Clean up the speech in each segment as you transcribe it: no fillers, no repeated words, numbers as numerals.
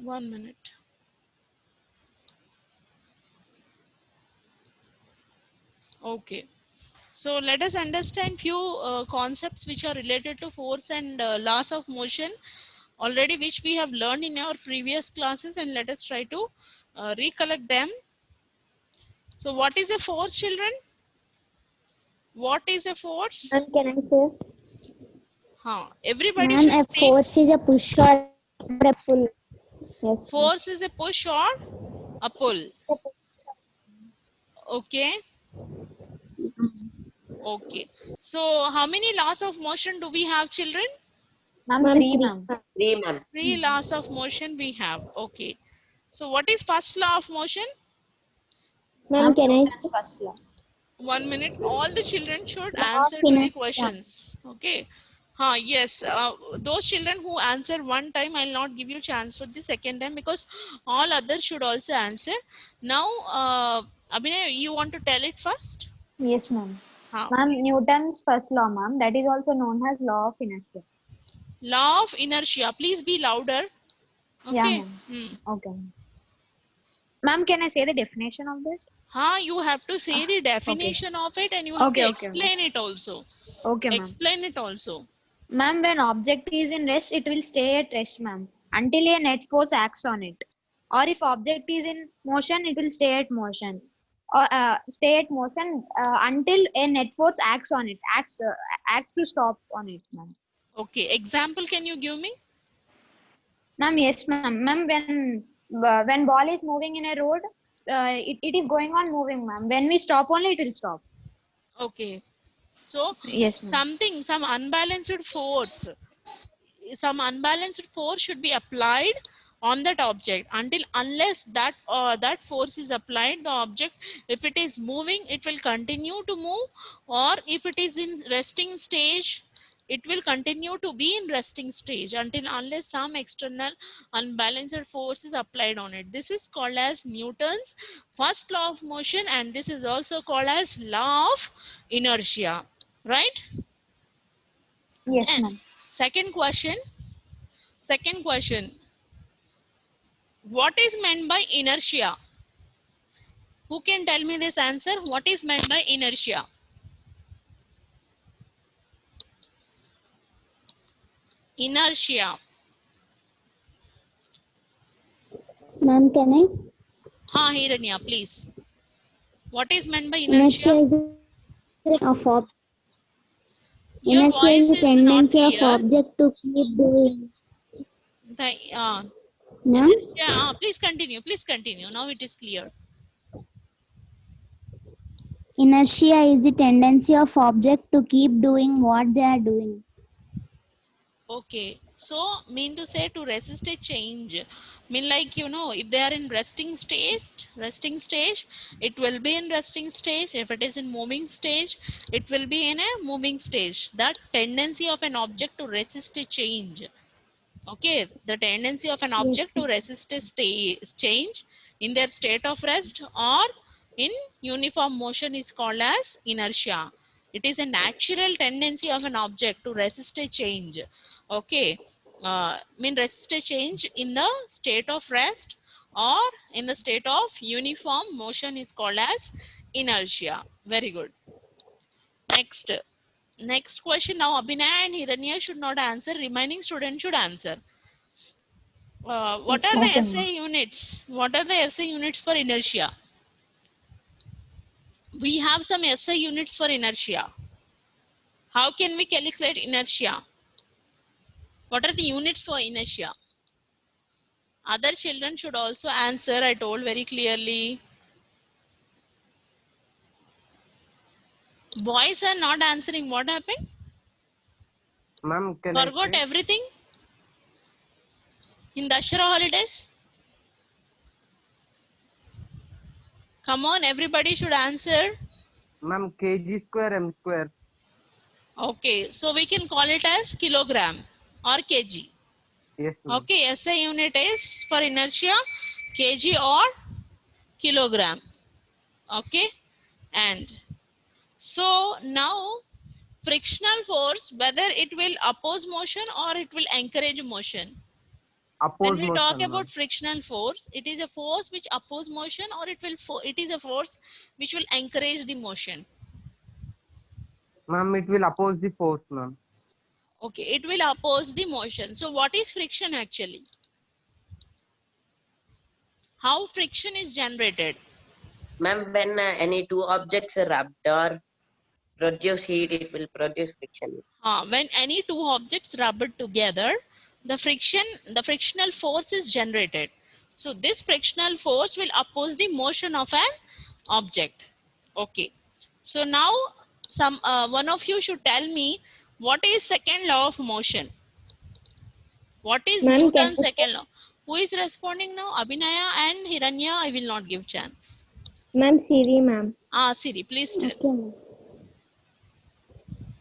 1 minute. Okay. So let us understand few concepts which are related to force and laws of motion already, which we have learned in our previous classes, and let us try to recollect them. So what is a force, children? What is a force? Ma'am, can I say? Everybody Ma'am, should a speak. force is a push or a pull. Yes, ma'am. Force is a push or a pull. Okay. Okay. So how many laws of motion do we have, children? Ma'am, Ma'am, three, three. ma'am. 3, ma'am. 3 laws of motion we have. Okay. So what is first law of motion? Ma'am, can I Newton's say? first law. 1 minute. All the children should Law of answer to the inertia. questions. Okay. Yes. Those children who answer one time, I'll not give you chance for the second time, because all others should also answer. Now, Abhinay, you want to tell it first? Yes, ma'am. Ma'am, Please. Newton's first law, ma'am. That is also known as law of inertia. Law of inertia. Please be louder. Yeah, Okay. ma'am. Okay. Ma'am, can I say the definition of that? You have to say the Okay. definition of it, and you have to Okay, ma'am. explain it also. Okay, ma'am. Explain it also. Ma'am, when object is in rest, it will stay at rest, ma'am, until a net force acts on it. Or if object is in motion, it will stay at motion. Or stay at motion until a net force acts on it, acts to stop on it, ma'am. Okay. Example, can you give me? Ma'am, yes, ma'am. Ma'am, when ball is moving in a road, it is going on moving, ma'am. When we stop only, it will stop. Okay. So Yes, ma'am. some unbalanced force, should be applied on that object. Until unless that force is applied, the object, if it is moving, it will continue to move, or if it is in resting stage, it will continue to be in resting stage until unless some external unbalanced force is applied on it. This is called as Newton's first law of motion, and this is also called as law of inertia, right? Yes, Then ma'am. second question. Second question. What is meant by inertia? Who can tell me this answer? What is meant by inertia? Inertia. Ma'am, can I? Hiranya, please. What is meant by Inertia inertia? is of ob- Your Inertia is voice a is not tendency of clear. object to keep doing. The Ma'am, inertia. Please continue. Please continue. Now it is clear. inertia is the tendency of object to keep doing what they are doing. Okay. So mean to say to resist a change. Mean like if they are in resting stage, it will be in resting stage. If it is in moving stage, it will be in a moving stage. That tendency of an object to resist a change. Okay, the tendency of an Yes, object to resist a change in their state of rest or in uniform motion is called as inertia. It is a natural tendency of an object to resist a change. Okay, resist a change in the state of rest or in the state of uniform motion is called as inertia. Very good. Next. Next question. Now Abhinay and Hiranya should not answer. Remaining students should answer. What are the Okay, ma'am. SI units? What are the SI units for inertia? We have some SI units for inertia. How can we calculate inertia? What are the units for inertia? Other children should also answer. I told very clearly. Boys are not answering. What happened? Ma'am, can I Forgot say? everything in Dashara holidays? Come on, everybody should answer. Ma'am, kg square m square. Okay, so we can call it as kilogram or kg. Yes, ma'am. Okay, SI unit is for inertia kg or kilogram. Okay, and so now frictional force, whether it will oppose motion or it will encourage motion. Oppose we motion, talk ma'am. about frictional force, it is a force which oppose motion, or it is a force which will encourage the motion. Ma'am, it will oppose the force, ma'am. Okay, it will oppose the motion. So what is friction actually? How friction is generated? Ma'am, when any two objects rub or produce heat, it will produce friction. When any two objects rub together, the frictional force is generated. So this frictional force will oppose the motion of an object. Okay. So now one of you should tell me what is second law of motion. What is Ma'am, can Newton's second law? Who is responding now? Abhinaya and Hiranya, I will not give chance. ma'am, Siri, ma'am. Siri, please tell. Okay, ma'am.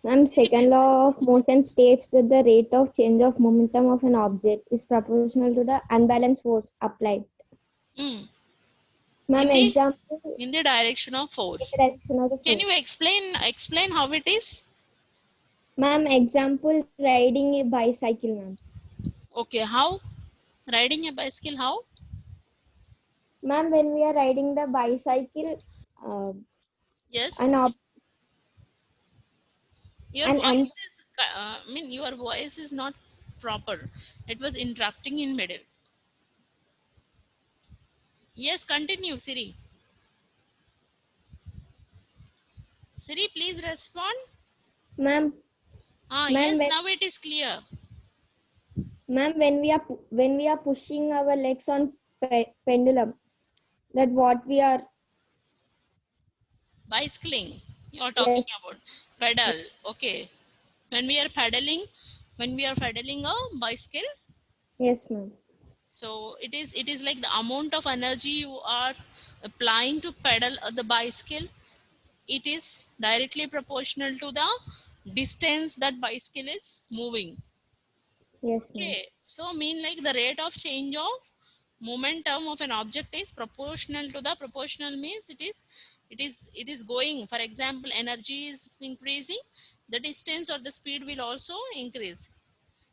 Ma'am, second law of motion states that the rate of change of momentum of an object is proportional to the unbalanced force applied. Mm. Ma'am, example In the direction of force. direction of the Can force. you explain how it is? Ma'am, example riding a bicycle, ma'am. Okay, how? Riding a bicycle, how? Ma'am, when we are riding the bicycle, Yes. Your voice is, your voice is not proper. It was interrupting in middle. Yes, continue, Siri. Siri, please respond. Ma'am, Yes, now it is clear. ma'am, when we are pushing our legs on pendulum, that what we are Bicycling, you're talking yes, about. Pedal, okay. When we are pedaling a bicycle, yes, ma'am. so it is like the amount of energy you are applying to pedal the bicycle, it is directly proportional to the distance that bicycle is moving. Yes, ma'am. Okay, so mean like the rate of change of momentum of an object is proportional to the, proportional means it is going, for example, energy is increasing, the distance or the speed will also increase.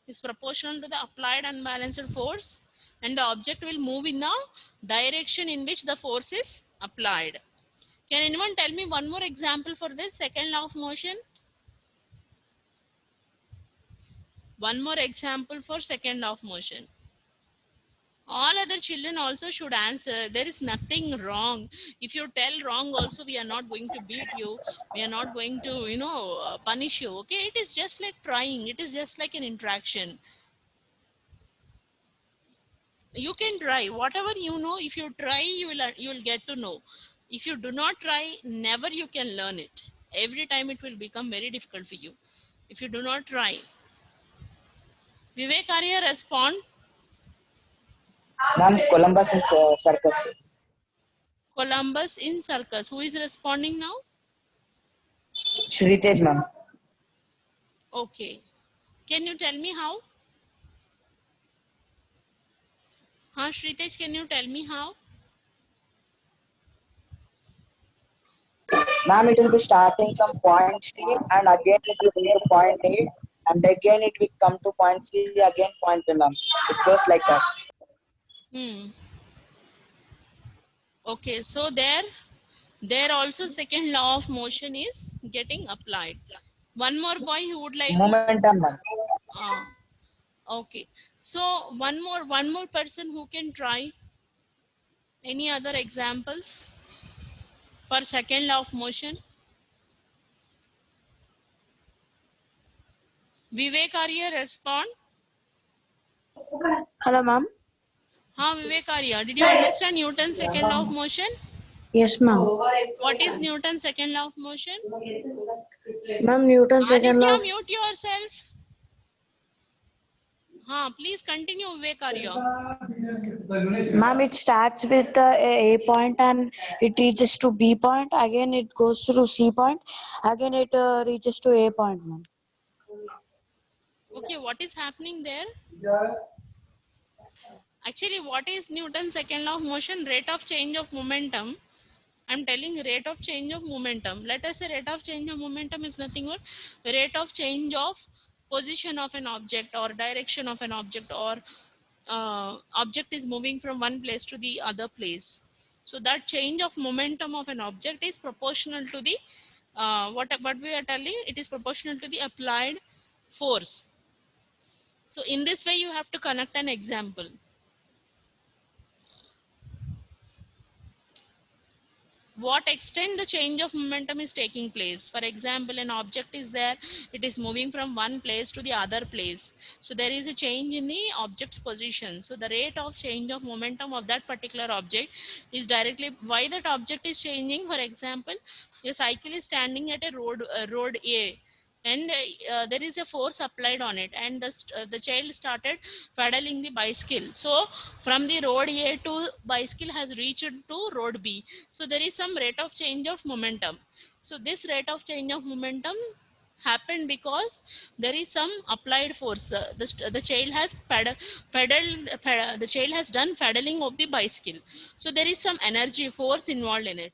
Is proportional to the applied unbalanced force, and the object will move in the direction in which the force is applied. Can anyone tell me one more example for this second law of motion? One more example for second law of motion. All other children also should answer. There is nothing wrong. If you tell wrong also, we are not going to beat you. We are not going to, punish you. Okay, it is just like trying. It is just like an interaction. You can try whatever you know. If you try, you will get to know. If you do not try, never you can learn it. Every time it will become very difficult for you if you do not try. Vivek, Arya, respond. Ma'am, Columbus in circus. Columbus in circus. Who is responding now? Shritej, ma'am. Okay. Can you tell me how? Shritej, can you tell me how? Ma'am, it will be starting from point C and again it will be to point A and again it will come to point C, again point B, ma'am. It goes like that. Okay, so there also second law of motion is getting applied. One more boy who would like momentum, ma'am. Okay, so one more person who can try. Any other examples for second law of motion? Vivek, Arya, respond. Hello, ma'am. Vivek, Arya, did you understand Newton's second law of motion? Yes, ma'am. What is Newton's second law of motion? Ma'am, Newton's second law. Aditya, mute yourself. Please continue, Vivek, Arya. Ma'am, it starts with A point and it reaches to B point. Again, it goes through C point. Again, it reaches to A point, ma'am. Okay, what is happening there? Actually, what is Newton's second law of motion? Rate of change of momentum. I'm telling rate of change of momentum. Let us say rate of change of momentum is nothing but rate of change of position of an object or direction of an object or object is moving from one place to the other place. So that change of momentum of an object is proportional to the what we are telling, it is proportional to the applied force. So in this way you have to connect an example. What extent the change of momentum is taking place. For example, an object is there, it is moving from one place to the other place. So there is a change in the object's position. So the rate of change of momentum of that particular object is directly why that object is changing. For example, your cycle is standing at a road A, and there is a force applied on it, and the child started pedaling the bicycle. So from the road A to bicycle has reached to road B. So there is some rate of change of momentum. So this rate of change of momentum happened because there is some applied force. The child has the child has done pedaling of the bicycle. So there is some energy force involved in it.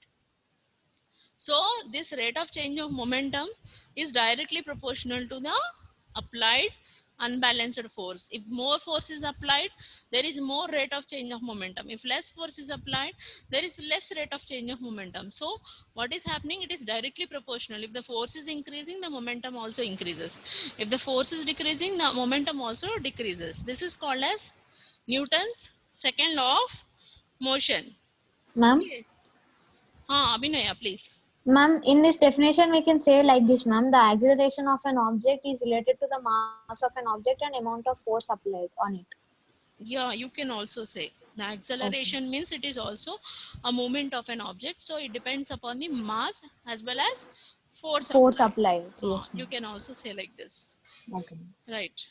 So this rate of change of momentum is directly proportional to the applied unbalanced force. If more force is applied, there is more rate of change of momentum. If less force is applied, there is less rate of change of momentum. So what is happening? It is directly proportional. If the force is increasing, the momentum also increases. If the force is decreasing, the momentum also decreases. This is called as Newton's second law of motion. Ma'am, Okay. Abhinaya, please. ma'am, in this definition, we can say like this, ma'am. The acceleration of an object is related to the mass of an object and amount of force applied on it. Yeah, you can also say the acceleration means it is also a movement of an object. So it depends upon the mass as well as force Force applied. applied. Yes, You ma'am. can also say like this. Okay. Right.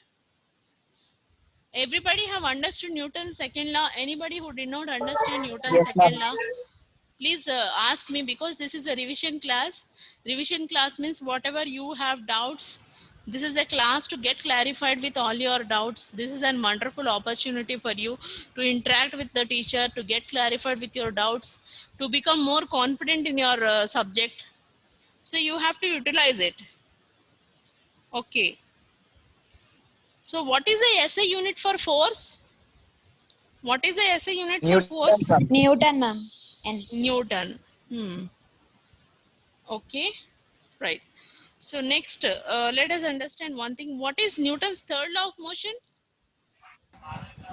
Everybody have understood Newton's second law. Anybody who did not understand Newton's Yes, ma'am. second law, please ask me, because this is a revision class. Revision class means whatever you have doubts, this is a class to get clarified with all your doubts. This is a wonderful opportunity for you to interact with the teacher, to get clarified with your doubts, to become more confident in your subject. So you have to utilize it. Okay. So what is the SI unit for force? What is the SI unit for Newton, force? ma'am. Newton, ma'am. Newton. Okay, right. So next, let us understand one thing. What is Newton's third law of motion?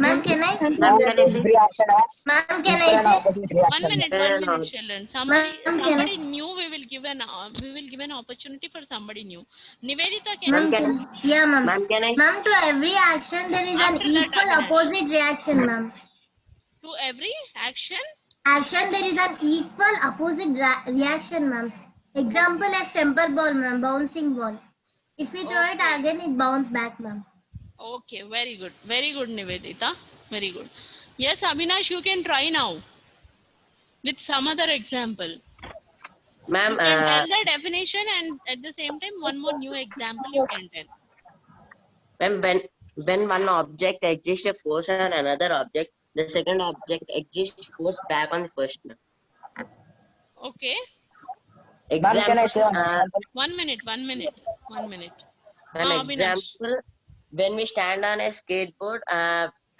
Ma'am, can I? Ma'am, can I say? Every action has Ma'am, can equal I and say? opposite One reaction. minute, No. children. Ma'am, can Somebody I? new. We will give an opportunity for somebody new. Nivedita, can Ma'am, you? Can yeah, ma'am. Ma'am, can I? Ma'am, to every action there is an After that, equal Avinash. opposite reaction, ma'am. To every action. Action there is an equal opposite reaction, ma'am. Example as temper ball, ma'am, bouncing ball. If we throw it Okay. again, it bounce back, ma'am. Okay, very good. Very good, Nivedita. Very good. Yes, Avinash, you can try now with some other example. Ma'am, You can tell the definition, and at the same time, one more new example you can tell. ma'am, when one object exists a force on another object, the second object exists force back on the first. Ma'am. Okay. Ma'am, can I Example, say an example? 1 minute, 1 minute, 1 minute. Ma'am, Avinash. example, when we stand on a skateboard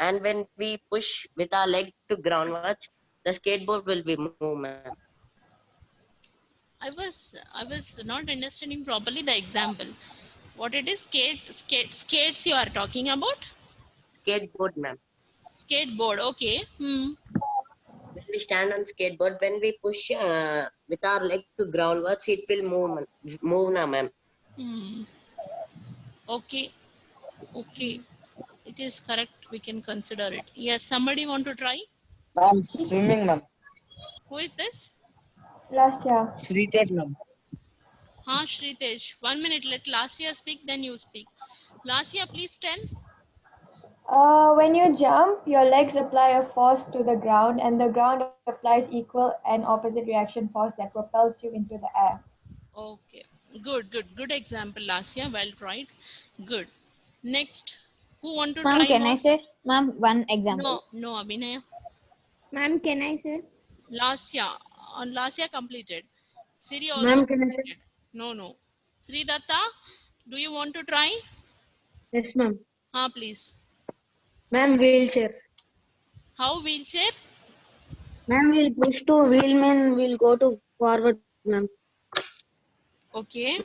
and when we push with our leg to groundwards, the skateboard will be moved, ma'am. I was not understanding properly the example. What it is? Skates you are talking about? Skateboard, ma'am. Skateboard. Okay. When we stand on skateboard, when we push with our leg to groundwards, it will move now, ma'am. Okay. Okay. It is correct. We can consider it. Yes. Somebody want to try? Ma'am, swimming, ma'am. Who is this? Shritesh, ma'am. Shritesh. 1 minute. Let Lasya speak. Then you speak. Lasya, please tell. When you jump, your legs apply a force to the ground, and the ground applies equal and opposite reaction force that propels you into the air. Okay. Good example, Lasya. Well tried. Good. Next. Who want to Ma'am, try can more? I say? Ma'am, one example. No, Abhinaya. Ma'am, can I say? Lasya. On Lasya completed. Siri also Ma'am, can I say? completed. No. Sri Datta, do you want to try? Yes, ma'am. Please. Ma'am, wheelchair. How wheelchair? Ma'am, we'll push to wheel, man, we'll go to forward, ma'am. Okay.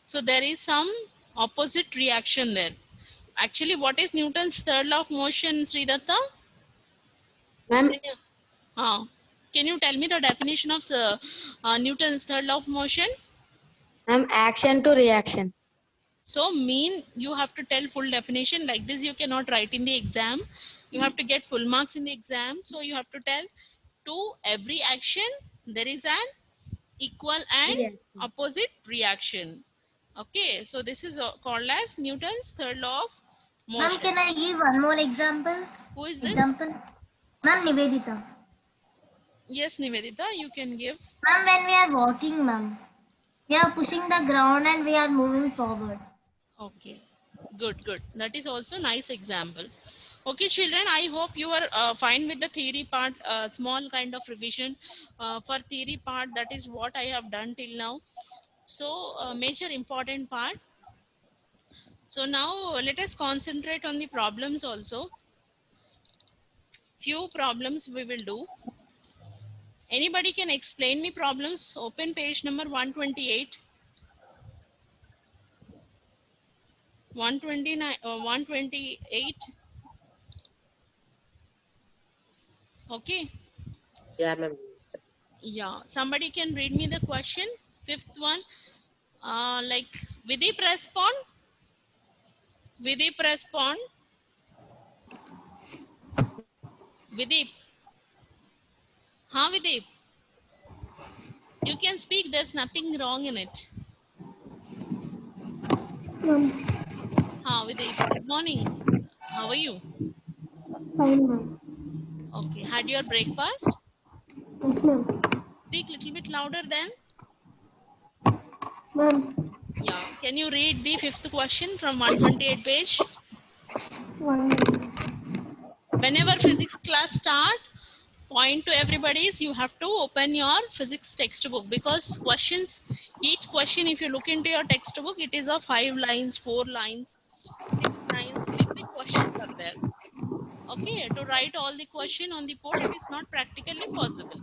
So there is some opposite reaction there. Actually, what is Newton's third law of motion, Sridatta? Ma'am, Can you tell me the definition of Newton's third law of motion? ma'am, action to reaction. So mean you have to tell full definition. Like this you cannot write in the exam. You have to get full marks in the exam. So you have to tell to every action there is an equal and opposite reaction. Okay, so this is called as Newton's third law of Ma'am, motion. can I give one more example? Who is this? Example. Ma'am, Nivedita. Yes, Nivedita, you can give. Ma'am, when we are walking, ma'am, we are pushing the ground and we are moving forward. Okay, good, good. That is also nice example. Okay, children, I hope you are fine with the theory part, small kind of revision for theory part. That is what I have done till now. So major important part. So now let us concentrate on the problems also. Few problems we will do. Anybody can explain me problems? Open page number 128. 129, 128. Okay. Yeah, ma'am. Yeah. Somebody can read me the question. Fifth one. Like Vidip respond. Vidip respond. Vidip. Huh, Vidip? You can speak. There's nothing wrong in it. Vidip. Good morning. How are you? Fine, ma'am. Okay. Had your breakfast? Yes, ma'am. Speak a little bit louder then. Ma'am. Yeah. Can you read the fifth question from 128 page? Whenever physics class start, point to everybody's, you have to open your physics textbook, because questions, each question, if you look into your textbook, it is of 5 lines, 4 lines, 6 lines, big questions are there. Okay, to write all the question on the board, it is not practically possible.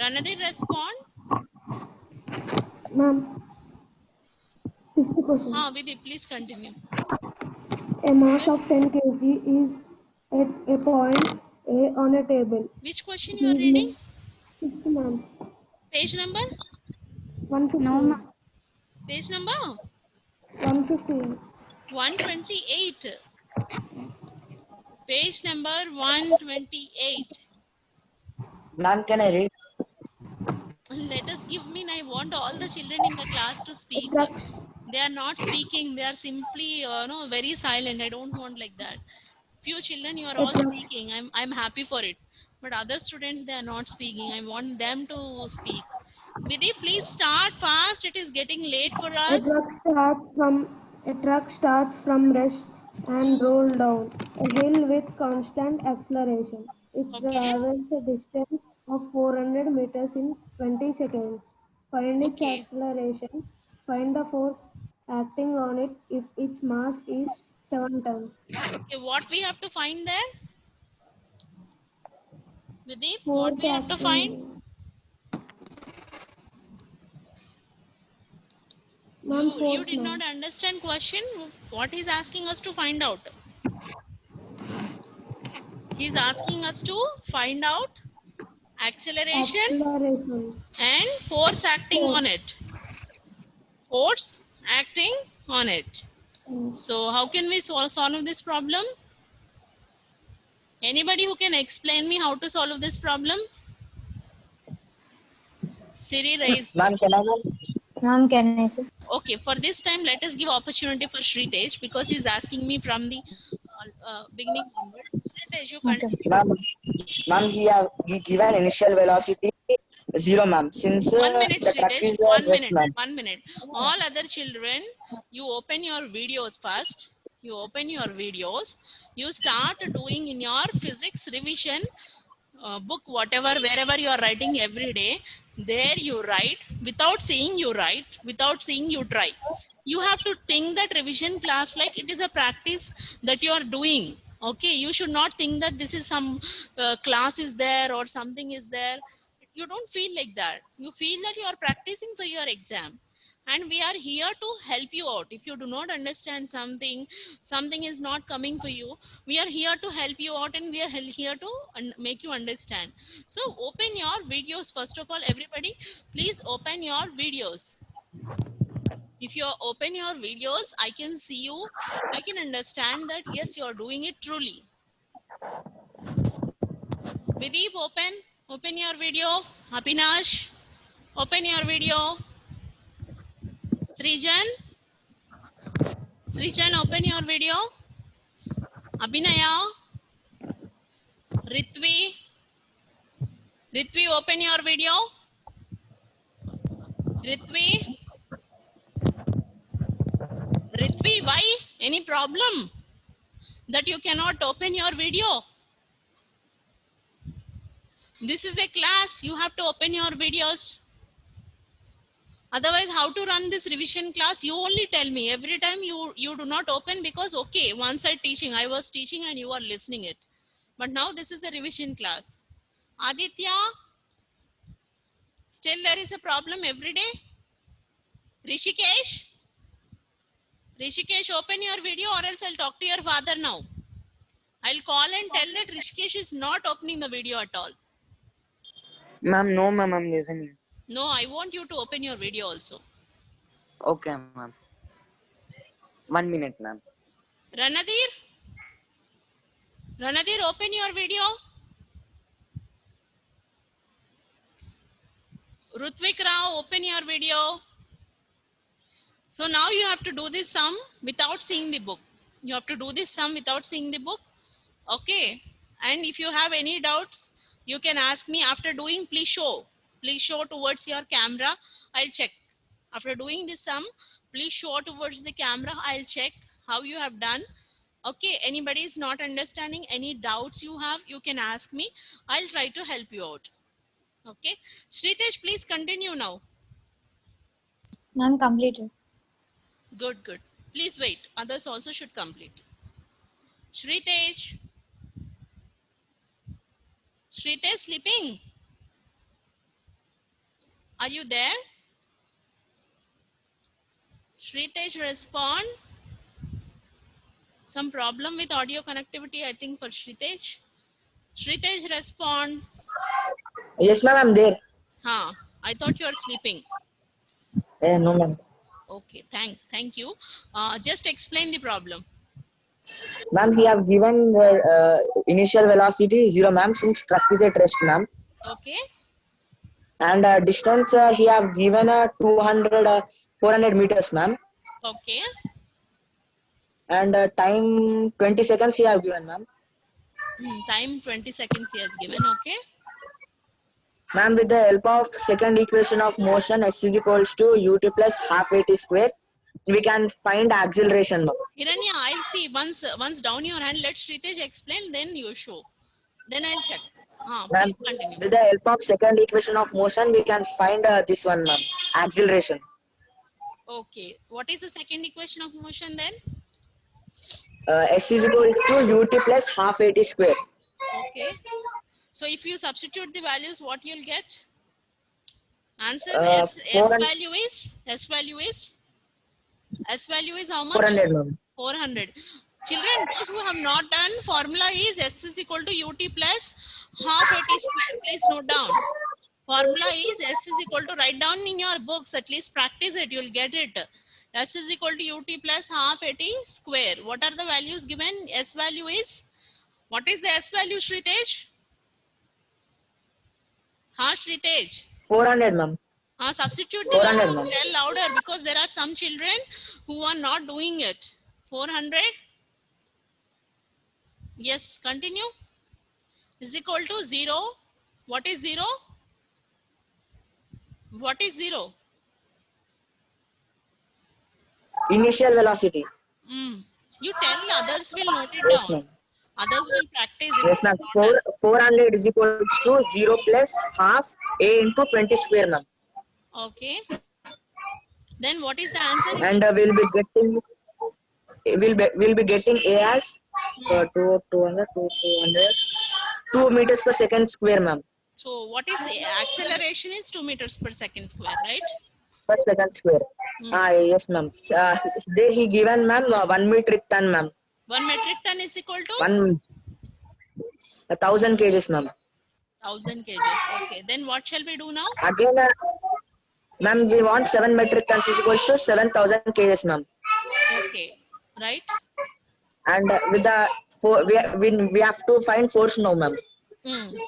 Ranade respond. Ma'am. Fifth question. Vidhi, please continue. A mass of 10 kg is at a point A on a table. Which question you are reading? Fifth, ma'am. Page number? 115. No, ma'am. Page number? 115. 128. Page number 128. Ma'am, can I read? Let us give me. I want all the children in the class to speak. They are not speaking. They are simply, very silent. I don't want like that. Few children, you are all speaking. I'm happy for it. But other students, they are not speaking. I want them to speak. Vidhi, please start fast. It is getting late for us. A truck starts from rest and roll down a hill with constant acceleration. It travels a distance of 400 meters in 20 seconds. Find its acceleration. Find the force acting on it if its mass is 7 tons. Okay, what we have to find there? Vidhi, what we have to find? You did not understand question. What he's asking us to find out? He's asking us to find out acceleration and force acting on it. Force acting on it. So how can we solve this problem? Anybody who can explain me how to solve this problem? Siri raised. Ma'am, can I? Ma'am, can I say? Okay, for this time, let us give opportunity for Shritesh, because he's asking me from the beginning onwards. Shritesh, you continue. Ma'am, he given initial velocity 0, ma'am. Since the truck is rest, ma'am. 1 minute. All other children, you open your videos first. You open your videos. You start doing in your physics revision book, whatever, wherever you are writing every day. There you write. Without seeing, you write. Without seeing, you try. You have to think that revision class like it is a practice that you are doing. Okay, you should not think that this is some class is there or something is there. You don't feel like that. You feel that you are practicing for your exam, and we are here to help you out. If you do not understand something, something is not coming for you, we are here to help you out, and we are here to make you understand. So open your videos. First of all, everybody, please open your videos. If you open your videos, I can see you, I can understand that yes, you are doing it truly. Videep, open your video. Abhinash, open your video. Srijan, open your video. Abhinaya, Ritvi, open your video. Ritvi, why? Any problem that you cannot open your video? This is a class, you have to open your videos. Otherwise, how to run this revision class? You only tell me. Every time you do not open, because okay, once I was teaching and you are listening it. But now this is a revision class. Aditya, still there is a problem every day. Rishikesh, open your video or else I'll talk to your father now. I'll call and tell that Rishikesh is not opening the video at all. Ma'am, no ma'am, I'm listening. No, I want you to open your video also. Okay ma'am. 1 minute ma'am. Ranadir, open your video. Rutvik Rao, open your video. So now you have to do this sum without seeing the book. You have to do this sum without seeing the book. Okay. And if you have any doubts, you can ask me after doing. Please show towards your camera. I'll check. After doing this sum, please show towards the camera. I'll check how you have done. Okay. Anybody is not understanding, any doubts you have, you can ask me. I'll try to help you out. Okay. Shritesh, please continue now. Ma'am, completed. Good. Please wait. Others also should complete. Shritesh, sleeping? Are you there? Shritesh, respond. Some problem with audio connectivity, I think, for Shritesh. Shritesh, respond. Yes ma'am, I'm there. I thought you are sleeping. No ma'am. Okay, thank you. Just explain the problem. Ma'am, he have given initial velocity 0 ma'am, since truck is at rest ma'am. Okay. And distance he have given 400 meters ma'am. Okay. And time 20 seconds he have given ma'am. Time 20 seconds he has given. Okay. Ma'am, with the help of second equation of motion, s is equals to ut plus half at square, we can find acceleration. Hiranya, I'll see. Once down your hand, let Shritesh explain, then you show. Then I'll check. Ma'am, with the help of second equation of motion, we can find this one, ma'am, acceleration. Okay. What is the second equation of motion then? S is equals to ut plus half at square. Okay. So if you substitute the values, what you'll get? Answer S value is how much? 400 ma'am. 400. Children, those who have not done, formula is S is equal to ut plus half at square. Please note down. Formula is S is equal to, write down in your books, at least practice it, you'll get it. S is equal to ut plus half at square. What are the values given? S value is, what is the S value, Shritesh? Shritesh. 400 ma'am. Substitute the values, tell louder, because there are some children who are not doing it. 400. Yes, continue. Is equal to 0. What is 0? What is 0? Initial velocity. You tell, others will note it Yes, down. ma'am. Others will practice it. Yes ma'am. 400 is equals to 0 plus half a into 20 square ma'am. Okay. Then what is the answer? And we'll be getting we'll be getting A as 2 meters per second square, ma'am. So what is the acceleration is 2 meters per second square, right? Per second square. Yes, ma'am. There he given, ma'am, 1 metric ton, ma'am. 1 metric ton is equal to 1,000 kgs, ma'am. 1000 kgs. Okay, then what shall we do now? Again, ma'am, we want 7 metric tons is equal to 7,000 kgs, ma'am. Okay, right? And with the we have to find force now, ma'am.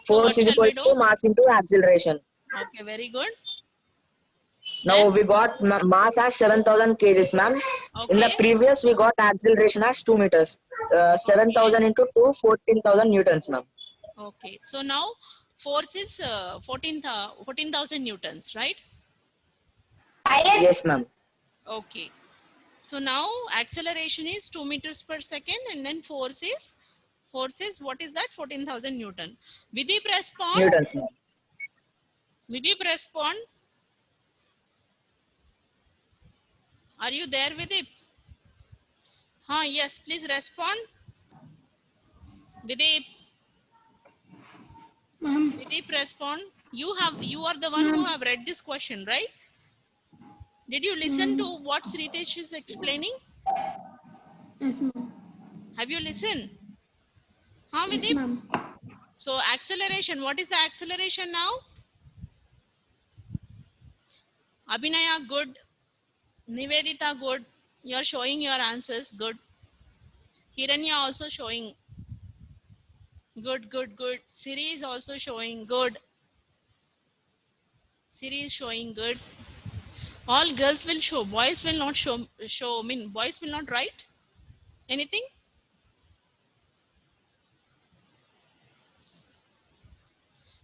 So what Force is shall equal we do? to mass into acceleration. Okay, very good. Now we got mass as 7,000 kgs, ma'am. In the Okay. previous, we got acceleration as 2 meters. 7,000 into 2, 14,000 newtons, ma'am. Okay, so now force is 14,000 newtons, right? Yes, ma'am. Okay. So now acceleration is 2 meters per second, and then force is what is that? 14,000 Newton. Vidip respond. Newtons, ma'am. Vidip respond. Are you there, Vidip? Yes, please respond. Vidip. Vidip respond. You are the one who have read this question, right? Did you listen to what Sritesh is explaining? Yes, ma'am. Have you listened? Vidip? Yes, ma'am. So acceleration, what is the acceleration now? Abhinaya, good. Nivedita, good. You are showing your answers, good. Hiranya also showing. Good, good, good. Siri is also showing, good. Siri is showing, good. All girls will show, boys will not show, boys will not write anything.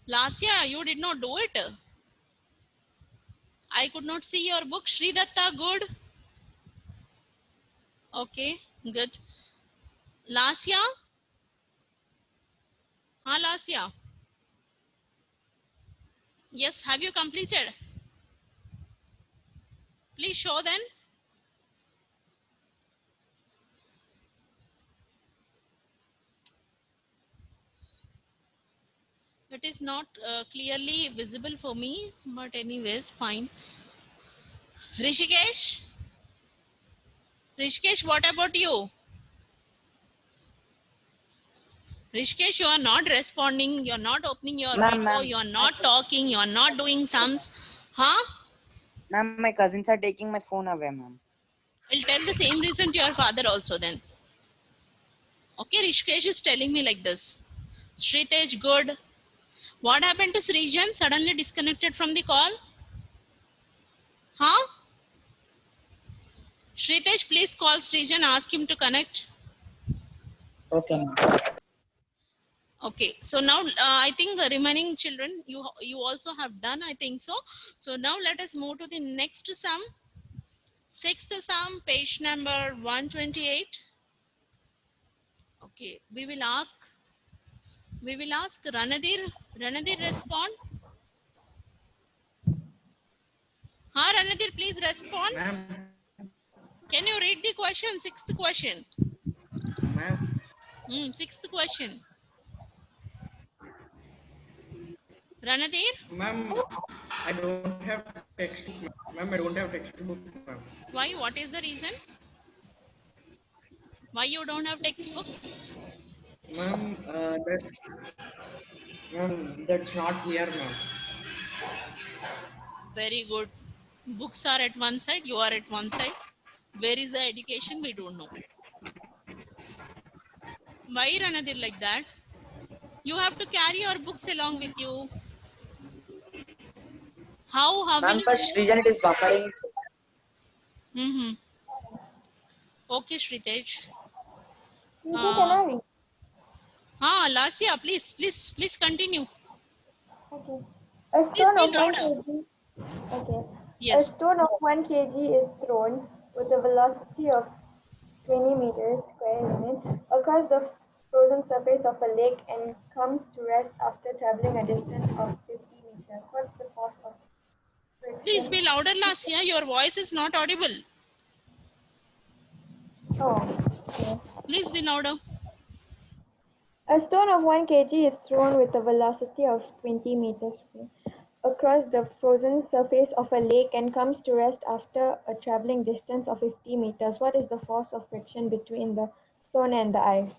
Last year, you did not do it. I could not see your book. Sri Datta, good. Okay, good. Last year? Last year. Yes, have you completed? Please show then. It is not clearly visible for me, but anyways, fine. Rishikesh? Rishikesh, what about you? Rishikesh, you are not responding. You are not opening your video. You are not talking. You are not doing sums. Ma'am, my cousins are taking my phone away, ma'am. I'll tell the same reason to your father also then. Okay, Rishikesh is telling me like this. Sritej, good. What happened to Srijan? Suddenly disconnected from the call? Sritej, please call Srijan. Ask him to connect. Okay, ma'am. Okay, so now I think the remaining children, you also have done, I think so. So now let us move to the next sum. Sixth sum, page number 128. Okay, we will ask Ranadir. Ranadir, respond. Ranadir, please respond. Can you read the question? Sixth question. Sixth question. Ranadir? Ma'am, I don't have textbook. Ma'am, I don't have textbook. Why? What is the reason? Why you don't have textbook? Ma'am, that's not here, ma'am. Very good. Books are at one side, you are at one side. Where is the education? We don't know. Why, Ranadir, like that? You have to carry your books along with you. How Ma'am, will first region it is buffering. Okay, Sritej. Lasya, please continue. Okay. Please be louder. Okay. Yes. A stone of 1 kg is thrown with a velocity of 20 meters square unit across the frozen surface of a lake and comes to rest after traveling a distance of 50 meters. What's the force of friction? Please be louder, Lasya. Your voice is not audible. Oh. Please be louder. A stone of 1 kg is thrown with a velocity of 20 meters across the frozen surface of a lake and comes to rest after a traveling distance of 50 meters. What is the force of friction between the stone and the ice?